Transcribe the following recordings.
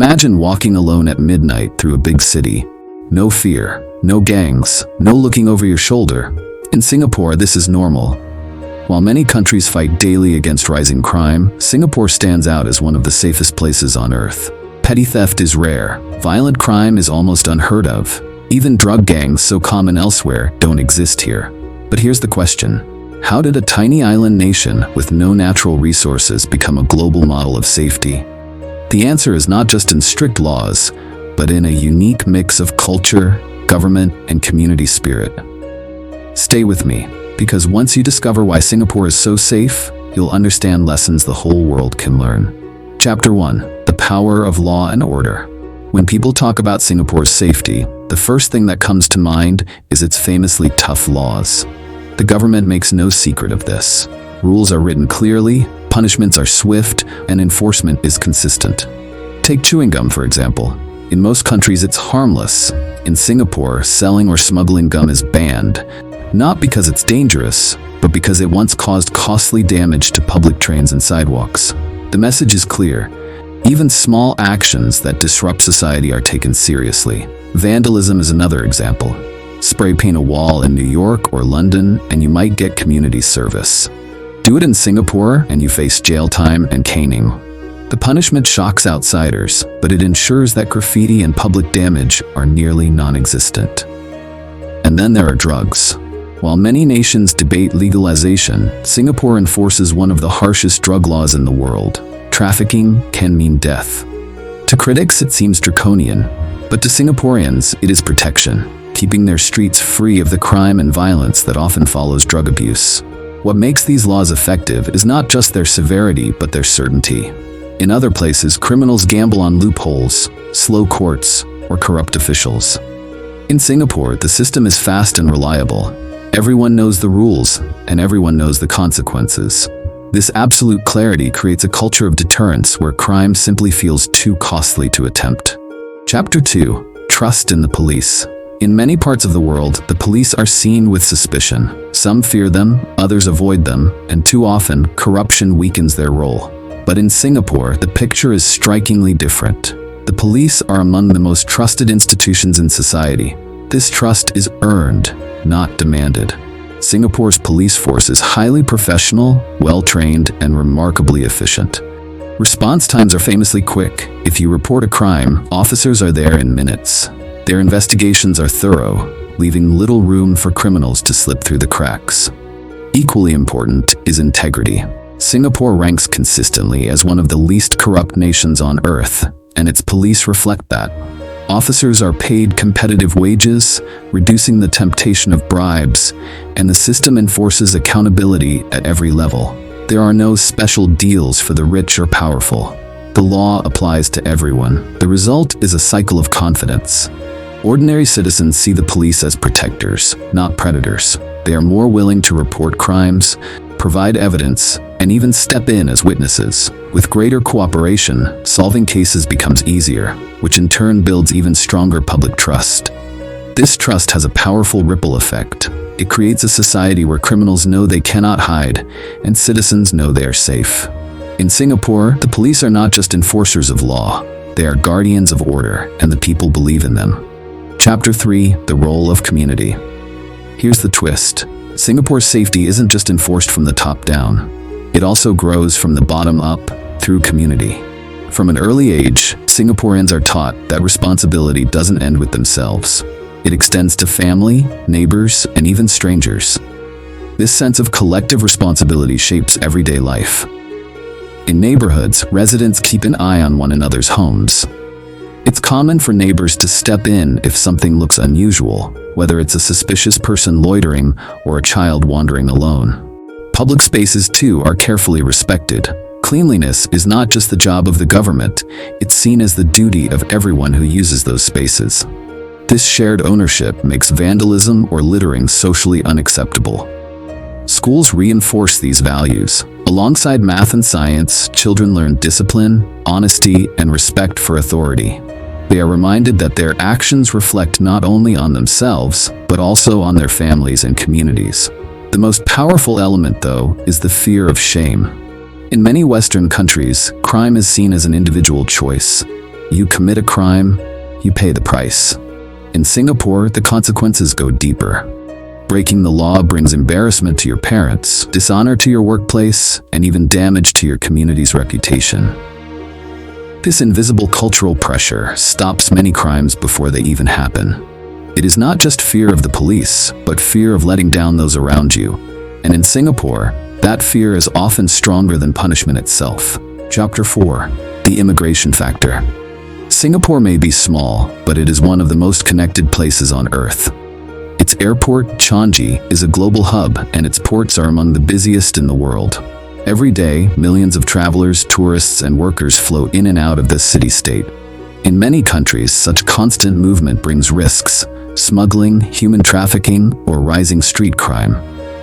Imagine walking alone at midnight through a big city. No fear, no gangs, no looking over your shoulder. In Singapore, this is normal. While many countries fight daily against rising crime, Singapore stands out as one of the safest places on earth. Petty theft is rare. Violent crime is almost unheard of. Even drug gangs, so common elsewhere, don't exist here. But here's the question. How did a tiny island nation with no natural resources become a global model of safety? The answer is not just in strict laws, but in a unique mix of culture, government, and community spirit. Stay with me, because once you discover why Singapore is so safe, you'll understand lessons the whole world can learn. Chapter 1. The Power of Law and Order. When people talk about Singapore's safety, the first thing that comes to mind is its famously tough laws. The government makes no secret of this. Rules are written clearly, punishments are swift, and enforcement is consistent. Take chewing gum, for example. In most countries, it's harmless. In Singapore, selling or smuggling gum is banned, not because it's dangerous, but because it once caused costly damage to public trains and sidewalks. The message is clear. Even small actions that disrupt society are taken seriously. Vandalism is another example. Spray paint a wall in New York or London and you might get community service. Do it in Singapore and you face jail time and caning. The punishment shocks outsiders, but it ensures that graffiti and public damage are nearly non-existent. And then there are drugs. While many nations debate legalization, Singapore enforces one of the harshest drug laws in the world. Trafficking can mean death. To critics, it seems draconian, but to Singaporeans, it is protection, keeping their streets free of the crime and violence that often follows drug abuse. What makes these laws effective is not just their severity, but their certainty. In other places, criminals gamble on loopholes, slow courts, or corrupt officials. In Singapore, the system is fast and reliable. Everyone knows the rules, and everyone knows the consequences. This absolute clarity creates a culture of deterrence where crime simply feels too costly to attempt. Chapter 2. Trust in the police. In many parts of the world, the police are seen with suspicion. Some fear them, others avoid them, and too often, corruption weakens their role. But in Singapore, the picture is strikingly different. The police are among the most trusted institutions in society. This trust is earned, not demanded. Singapore's police force is highly professional, well-trained, and remarkably efficient. Response times are famously quick. If you report a crime, officers are there in minutes. Their investigations are thorough, leaving little room for criminals to slip through the cracks. Equally important is integrity. Singapore ranks consistently as one of the least corrupt nations on earth, and its police reflect that. Officers are paid competitive wages, reducing the temptation of bribes, and the system enforces accountability at every level. There are no special deals for the rich or powerful. The law applies to everyone. The result is a cycle of confidence. Ordinary citizens see the police as protectors, not predators. They are more willing to report crimes, provide evidence, and even step in as witnesses. With greater cooperation, solving cases becomes easier, which in turn builds even stronger public trust. This trust has a powerful ripple effect. It creates a society where criminals know they cannot hide, and citizens know they are safe. In Singapore, the police are not just enforcers of law. They are guardians of order, and the people believe in them. Chapter 3. The Role of Community. Here's the twist. Singapore's safety isn't just enforced from the top down. It also grows from the bottom up, through community. From an early age, Singaporeans are taught that responsibility doesn't end with themselves. It extends to family, neighbors, and even strangers. This sense of collective responsibility shapes everyday life. In neighborhoods, residents keep an eye on one another's homes. It's common for neighbors to step in if something looks unusual, whether it's a suspicious person loitering or a child wandering alone. Public spaces, too, are carefully respected. Cleanliness is not just the job of the government, it's seen as the duty of everyone who uses those spaces. This shared ownership makes vandalism or littering socially unacceptable. Schools reinforce these values. Alongside math and science, children learn discipline, honesty, and respect for authority. They are reminded that their actions reflect not only on themselves, but also on their families and communities. The most powerful element, though, is the fear of shame. In many Western countries, crime is seen as an individual choice. You commit a crime, you pay the price. In Singapore, the consequences go deeper. Breaking the law brings embarrassment to your parents, dishonor to your workplace, and even damage to your community's reputation. This invisible cultural pressure stops many crimes before they even happen. It is not just fear of the police, but fear of letting down those around you. And in Singapore, that fear is often stronger than punishment itself. Chapter 4. The immigration factor. Singapore may be small, but it is one of the most connected places on Earth. Its airport, Changi, is a global hub, and its ports are among the busiest in the world. Every day, millions of travelers, tourists, and workers flow in and out of this city-state. In many countries, such constant movement brings risks: smuggling, human trafficking, or rising street crime.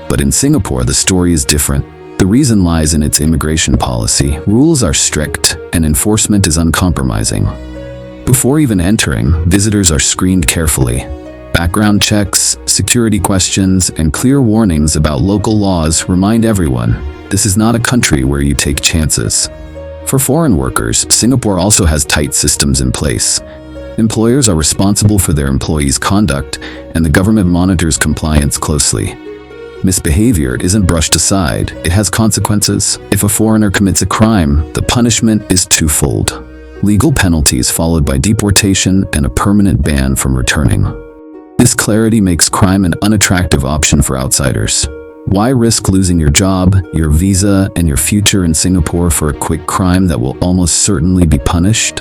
But in Singapore, the story is different. The reason lies in its immigration policy. Rules are strict, and enforcement is uncompromising. Before even entering, visitors are screened carefully. Background checks, security questions, and clear warnings about local laws remind everyone this is not a country where you take chances. For foreign workers, Singapore also has tight systems in place. Employers are responsible for their employees' conduct, and the government monitors compliance closely. Misbehavior isn't brushed aside, it has consequences. If a foreigner commits a crime, the punishment is twofold: legal penalties followed by deportation and a permanent ban from returning. This clarity makes crime an unattractive option for outsiders. Why risk losing your job, your visa, and your future in Singapore for a quick crime that will almost certainly be punished?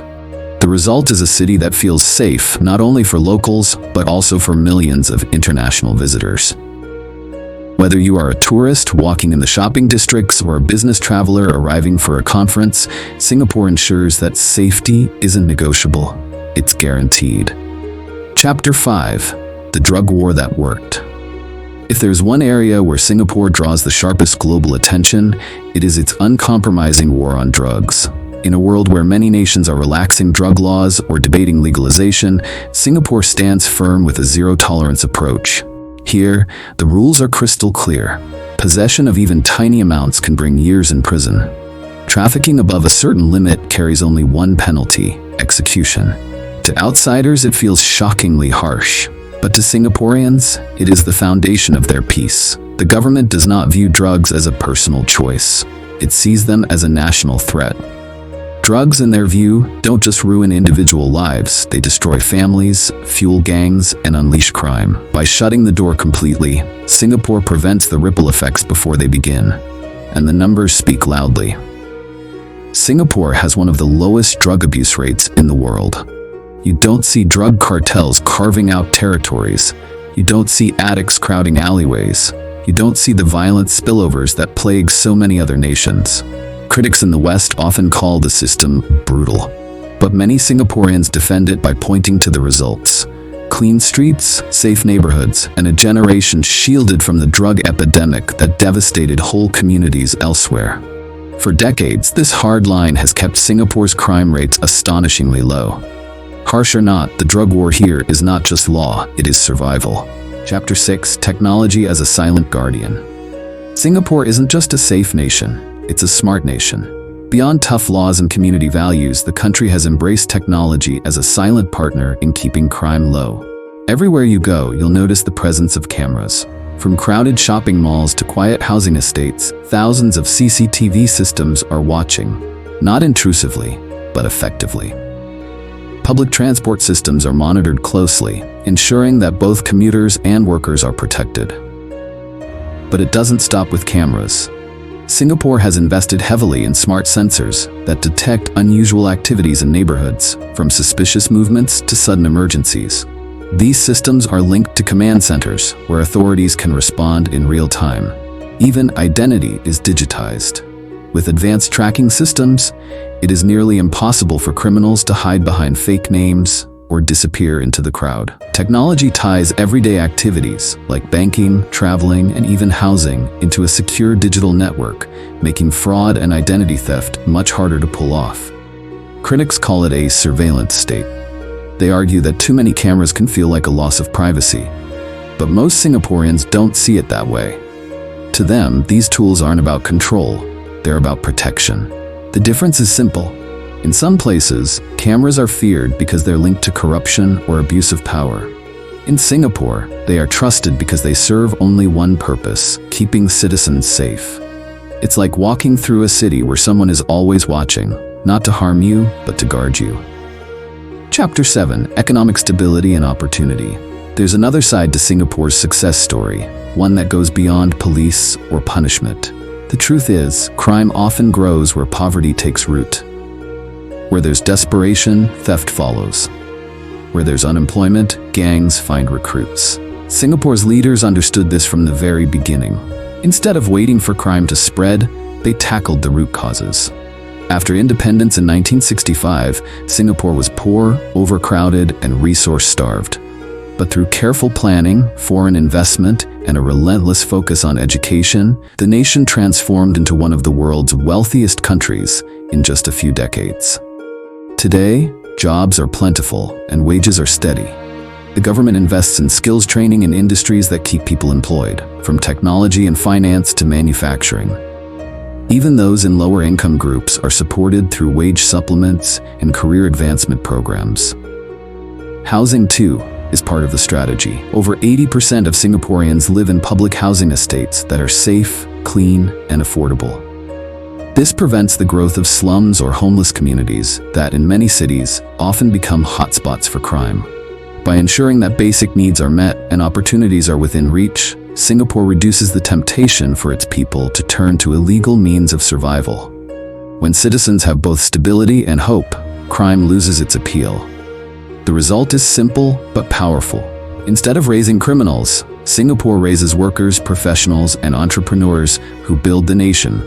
The result is a city that feels safe not only for locals, but also for millions of international visitors. Whether you are a tourist walking in the shopping districts or a business traveler arriving for a conference, Singapore ensures that safety isn't negotiable, it's guaranteed. Chapter 5. The drug war that worked. If there's one area where Singapore draws the sharpest global attention, it is its uncompromising war on drugs. In a world where many nations are relaxing drug laws or debating legalization, Singapore stands firm with a zero-tolerance approach. Here, the rules are crystal clear. Possession of even tiny amounts can bring years in prison. Trafficking above a certain limit carries only one penalty: execution. To outsiders, it feels shockingly harsh. But to Singaporeans, it is the foundation of their peace. The government does not view drugs as a personal choice. It sees them as a national threat. Drugs, in their view, don't just ruin individual lives, they destroy families, fuel gangs, and unleash crime. By shutting the door completely, Singapore prevents the ripple effects before they begin. And the numbers speak loudly. Singapore has one of the lowest drug abuse rates in the world. You don't see drug cartels carving out territories. You don't see addicts crowding alleyways. You don't see the violent spillovers that plague so many other nations. Critics in the West often call the system brutal, but many Singaporeans defend it by pointing to the results: clean streets, safe neighborhoods, and a generation shielded from the drug epidemic that devastated whole communities elsewhere. For decades, this hard line has kept Singapore's crime rates astonishingly low. Harsh or not, the drug war here is not just law, it is survival. Chapter 6. Technology as a silent guardian. Singapore isn't just a safe nation. It's a smart nation. Beyond tough laws and community values, the country has embraced technology as a silent partner in keeping crime low. Everywhere you go, you'll notice the presence of cameras. From crowded shopping malls to quiet housing estates, thousands of CCTV systems are watching. Not intrusively, but effectively. Public transport systems are monitored closely, ensuring that both commuters and workers are protected. But it doesn't stop with cameras. Singapore has invested heavily in smart sensors that detect unusual activities in neighborhoods, from suspicious movements to sudden emergencies. These systems are linked to command centers, where authorities can respond in real time. Even identity is digitized. With advanced tracking systems, it is nearly impossible for criminals to hide behind fake names or disappear into the crowd. Technology ties everyday activities like banking, traveling, and even housing into a secure digital network, making fraud and identity theft much harder to pull off. Critics call it a surveillance state. They argue that too many cameras can feel like a loss of privacy. But most Singaporeans don't see it that way. To them, these tools aren't about control, they're about protection. The difference is simple. In some places, cameras are feared because they're linked to corruption or abuse of power. In Singapore, they are trusted because they serve only one purpose: keeping citizens safe. It's like walking through a city where someone is always watching, not to harm you, but to guard you. Chapter 7: Economic Stability and Opportunity. There's another side to Singapore's success story, one that goes beyond police or punishment. The truth is, crime often grows where poverty takes root. Where there's desperation, theft follows. Where there's unemployment, gangs find recruits. Singapore's leaders understood this from the very beginning. Instead of waiting for crime to spread, they tackled the root causes. After independence in 1965, Singapore was poor, overcrowded, and resource-starved. But through careful planning, foreign investment, and a relentless focus on education, the nation transformed into one of the world's wealthiest countries in just a few decades. Today, jobs are plentiful and wages are steady. The government invests in skills training in industries that keep people employed, from technology and finance to manufacturing. Even those in lower income groups are supported through wage supplements and career advancement programs. Housing, too, is part of the strategy. Over 80% of Singaporeans live in public housing estates that are safe, clean, and affordable. This prevents the growth of slums or homeless communities that, in many cities, often become hotspots for crime. By ensuring that basic needs are met and opportunities are within reach, Singapore reduces the temptation for its people to turn to illegal means of survival. When citizens have both stability and hope, crime loses its appeal. The result is simple but powerful. Instead of raising criminals, Singapore raises workers, professionals, and entrepreneurs who build the nation,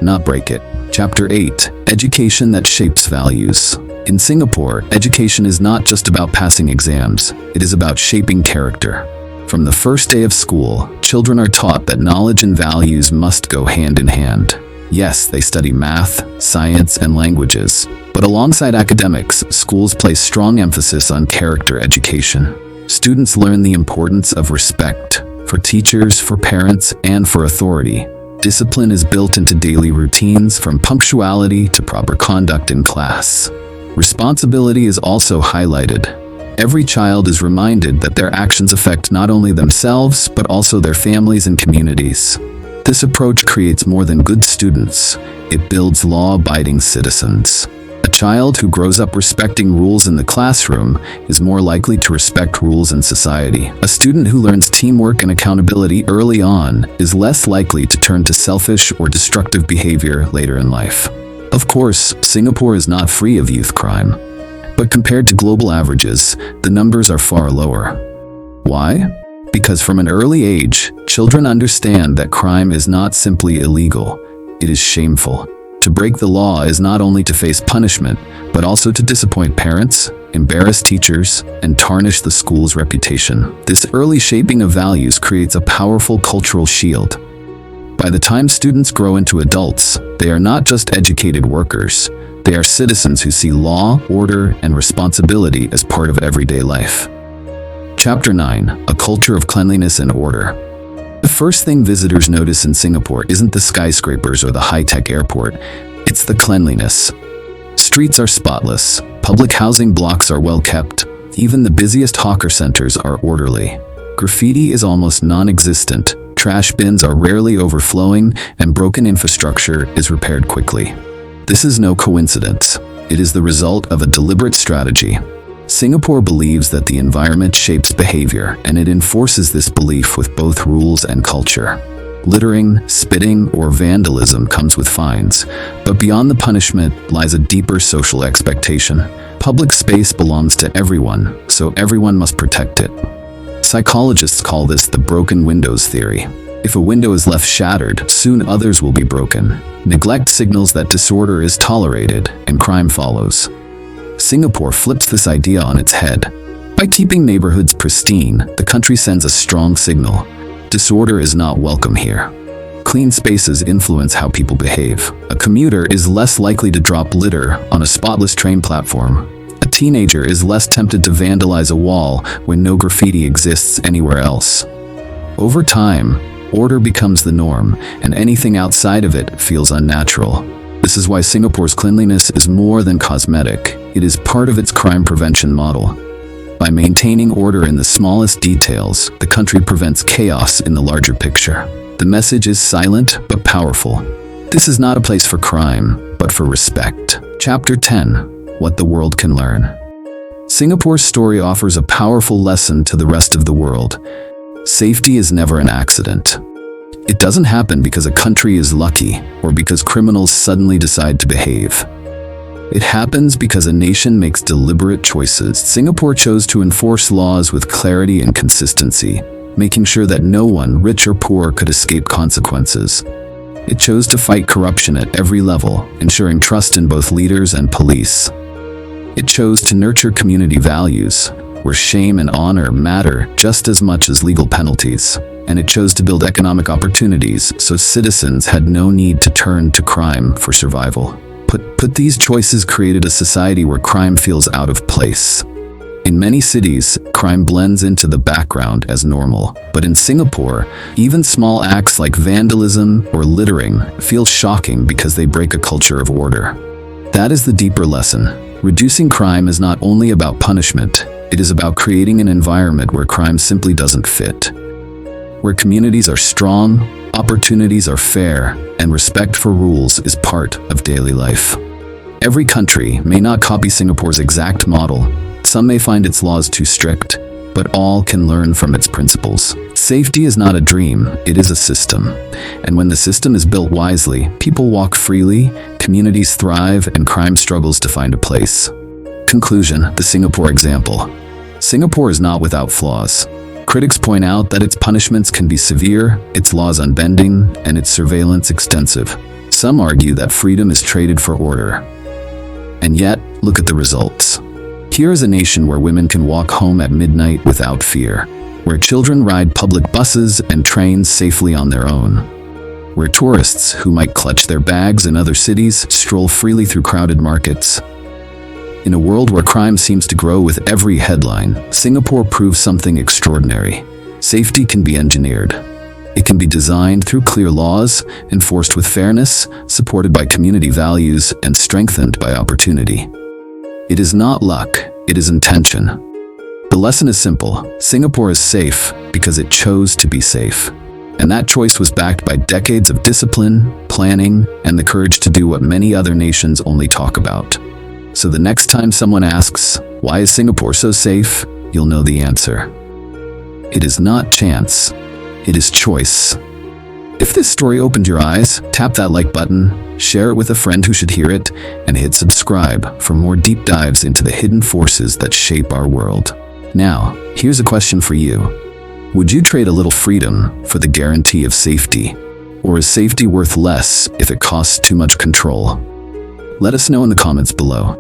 not break it. Chapter 8: Education that shapes values. In Singapore, education is not just about passing exams, it is about shaping character. From the first day of school, children are taught that knowledge and values must go hand in hand. Yes, they study math, science, and languages, but alongside academics, schools place strong emphasis on character education. Students learn the importance of respect for teachers, for parents, and for authority. Discipline is built into daily routines, from punctuality to proper conduct in class. Responsibility is also highlighted. Every child is reminded that their actions affect not only themselves, but also their families and communities. This approach creates more than good students. It builds law-abiding citizens. A child who grows up respecting rules in the classroom is more likely to respect rules in society. A student who learns teamwork and accountability early on is less likely to turn to selfish or destructive behavior later in life. Of course, Singapore is not free of youth crime, but compared to global averages, the numbers are far lower. Why? Because from an early age, children understand that crime is not simply illegal, it is shameful. To break the law is not only to face punishment, but also to disappoint parents, embarrass teachers, and tarnish the school's reputation. This early shaping of values creates a powerful cultural shield. By the time students grow into adults, they are not just educated workers. They are citizens who see law, order, and responsibility as part of everyday life. Chapter 9: A Culture of Cleanliness and Order. The first thing visitors notice in Singapore isn't the skyscrapers or the high-tech airport, it's the cleanliness. Streets are spotless, public housing blocks are well kept, even the busiest hawker centers are orderly. Graffiti is almost non-existent, trash bins are rarely overflowing, and broken infrastructure is repaired quickly. This is no coincidence. It is the result of a deliberate strategy. Singapore believes that the environment shapes behavior, and it enforces this belief with both rules and culture. Littering, spitting, or vandalism comes with fines, but beyond the punishment lies a deeper social expectation. Public space belongs to everyone, so everyone must protect it. Psychologists call this the broken windows theory. If a window is left shattered, soon others will be broken. Neglect signals that disorder is tolerated, and crime follows. Singapore flips this idea on its head. By keeping neighborhoods pristine, the country sends a strong signal. Disorder is not welcome here. Clean spaces influence how people behave. A commuter is less likely to drop litter on a spotless train platform. A teenager is less tempted to vandalize a wall when no graffiti exists anywhere else. Over time, order becomes the norm, and anything outside of it feels unnatural. The This is why Singapore's cleanliness is more than cosmetic. It is part of its crime prevention model. By maintaining order in the smallest details, the country prevents chaos in the larger picture. The message is silent but powerful. This is not a place for crime, but for respect. Chapter 10. What the world can learn. Singapore's story offers a powerful lesson to the rest of the world. Safety is never an accident. It doesn't happen because a country is lucky or because criminals suddenly decide to behave. It happens because a nation makes deliberate choices. Singapore chose to enforce laws with clarity and consistency, making sure that no one, rich or poor, could escape consequences. It chose to fight corruption at every level, ensuring trust in both leaders and police. It chose to nurture community values, where shame and honor matter just as much as legal penalties. And it chose to build economic opportunities so citizens had no need to turn to crime for survival. Put these choices created a society where crime feels out of place. In many cities, crime blends into the background as normal. But in Singapore, even small acts like vandalism or littering feel shocking because they break a culture of order. That is the deeper lesson. Reducing crime is not only about punishment, it is about creating an environment where crime simply doesn't fit. Where communities are strong, opportunities are fair, and respect for rules is part of daily life. Every country may not copy Singapore's exact model. Some may find its laws too strict, but all can learn from its principles. Safety is not a dream, it is a system. And when the system is built wisely, people walk freely, communities thrive, and crime struggles to find a place. Conclusion: the Singapore example. Singapore is not without flaws. Critics point out that its punishments can be severe, its laws unbending, and its surveillance extensive. Some argue that freedom is traded for order. And yet, look at the results. Here is a nation where women can walk home at midnight without fear, where children ride public buses and trains safely on their own, where tourists who might clutch their bags in other cities stroll freely through crowded markets. In a world where crime seems to grow with every headline, Singapore proves something extraordinary. Safety can be engineered. It can be designed through clear laws, enforced with fairness, supported by community values, and strengthened by opportunity. It is not luck, it is intention. The lesson is simple. Singapore is safe because it chose to be safe. And that choice was backed by decades of discipline, planning, and the courage to do what many other nations only talk about. So the next time someone asks, "Why is Singapore so safe?" you'll know the answer. It is not chance, it is choice. If this story opened your eyes, tap that like button, share it with a friend who should hear it, and hit subscribe for more deep dives into the hidden forces that shape our world. Now, here's a question for you. Would you trade a little freedom for the guarantee of safety? Or is safety worth less if it costs too much control? Let us know in the comments below.